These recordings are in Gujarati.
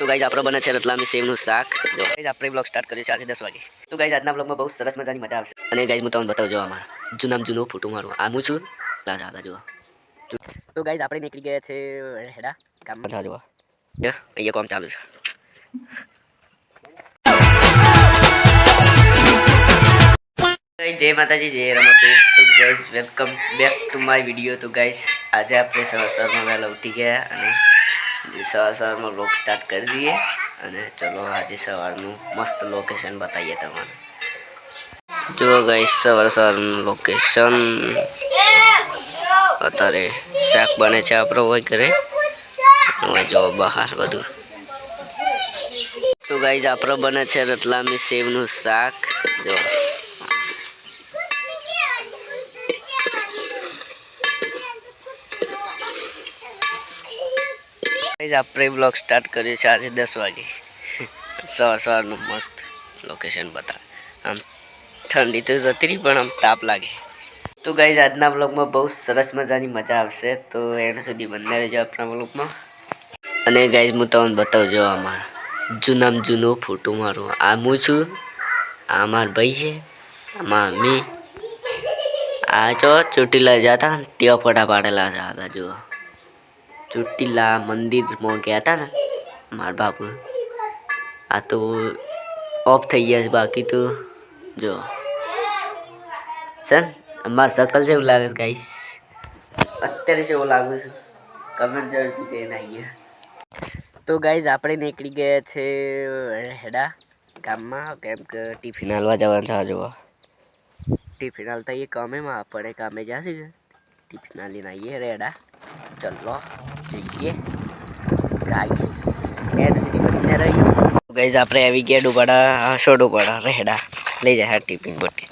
तो गाइस આપણે બને છે રતલામી સેવનું શાક જો ગાइस આપણે બ્લોગ સ્ટાર્ટ કરીએ 4 થી 10 વાગે તો ગાइस આજના બ્લોગમાં બહુ સરસ મજાની મજા આવશે અને ગાइस હું તમને બતાવજો અમાર જૂનો ફોટો મારું આ હું છું લાજા જો તો ગાइस આપણે નીકળી ગયા છે હેડા ગામમાં જો અહીંયા કામ ચાલુ છે जय माता जी जय रमापी तो guys welcome back to my video तो गाइस आज આપણે સવાર में वહેલા ઉઠી ગયા અને સવારમાં વ્લોગ સ્ટાર્ટ કરી દઈએ અને ચલો આજે સવારનું મસ્ત લોકેશન બતાવીએ તમને જો ગાइस સવારનું લોકેશન અત્યારે શાક બને છે આપણો હોય ઘરે હવે જો બહાર બધું તો ગાइस આપણો બને છે રતલામી સેવનું શાક જો આપણે બ્લોગ સ્ટાર્ટ કરીએ 4 થી 10 વાગે સવારનું મસ્ત લોકેશન બતા આમ ઠંડી તો જતી રહી પણ આમ તાપ લાગે તો ગાइस આજના બ્લોગમાં બહુ સરસ મજાની મજા આવશે તો એના સુધી બને રહેજો આપણા બ્લોગમાં અને ગાइस હું તમને બતાવજો અમાર જૂનો ફોટો મારો આ હું છું આ માર ભાઈ છે આમાં મી આ જો ચોટીલા જતા ત્યાં ફોટા પાડેલા છે આ બાજુ ચોટીલા મંदिर में गया था ना हमारे बाबू आ तो ऑफ થઈ ગયા છે બાકી તો જો સર અમાર શકલ જેવું લાગે છે ગાइस અત્યારે જેવું લાગે છે કમેન્ટ જરૂરથી કહીને આવીએ તો ગાइस આપણે નીકળી ગયા છે હેડા ગામમાં કેમ કે ટિફિન આલવા જવાનું છે જો ટિફિન આલતા એ કામેમાં આપણે કામે જાશે ટિફિન આલીને આવીએ હેડા चलो देखिए गाइस एड से बने रहियो गाइस આપણે આવી ગયા ડુબાડા છોડો પડા રહેડા લઈ જાય ટિફિન બોટી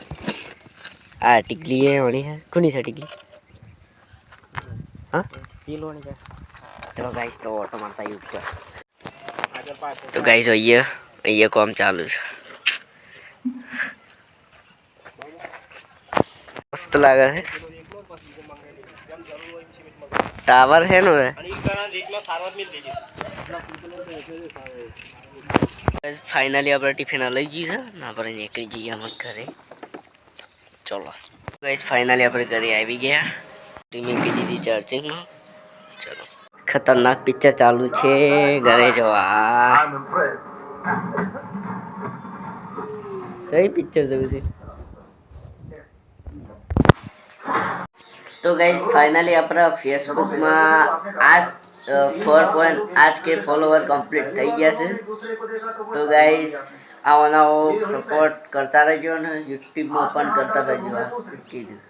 આ ટિકલી એ વણી છે કોની છે ટિકલી હા કિલોની છે ચલો ગાइस તો ઓટો મારતા યુ છે તો गाइस અહીંયા કામ ચાલુ છે મસ્ત લાગે છે टावर है ना फाइनली આપણે ટિફિન લઈ ગઈ છે ને આપણે નીકળી જઈએ અમે ઘરે ચલો ગાइस फाइनली આપણે ઘરે આવી ગયા ટીમે કીધી હતી ચાર્જિંગમાં ચલો ખતરનાક પિક્ચર ચાલુ છે ઘરે જોવા કઈ પિક્ચર જોવું છે तो गाइस फाइनली अपना फेसबुक में 4.8k फॉलोवर कंप्लीट થઈ ગયા છે તો गाइस આવવાનો સપોર્ટ કરતા રહેજો ને YouTube માં પણ કરતા રહેજો કીધું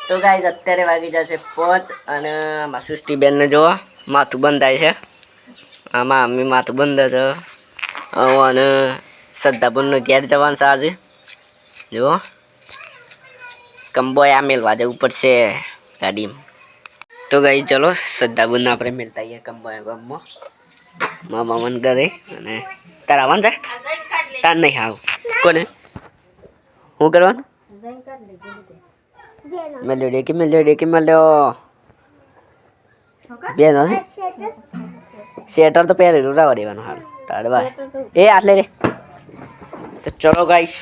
તો गाइस અત્યારે વાગી જશે 5 અને માસુસ્ટી બેન ને જો માથું બંધાય છે આમાં અમ્મી માથું બંધે છે અને સદ્દાબુન નો ઘેર જવાનું છે આજે જો કંબોયા મેલવા જવું પડશે गाड़ी में तो गाइस चलो सद्दाबुन ने આપણે મિલતા આયા કંબોયા ગામમાં મામા મન કરે અને તાર આવવાનું છે તાર નહીં આવ કોને હું કરવાનું મેલ્યો ડેકી મેલ્યો બે નથી શેટર તો પહેરેલું રાવા દેવાનું હાલ તાર બા એ આટલે રે તો ચલો ગાइस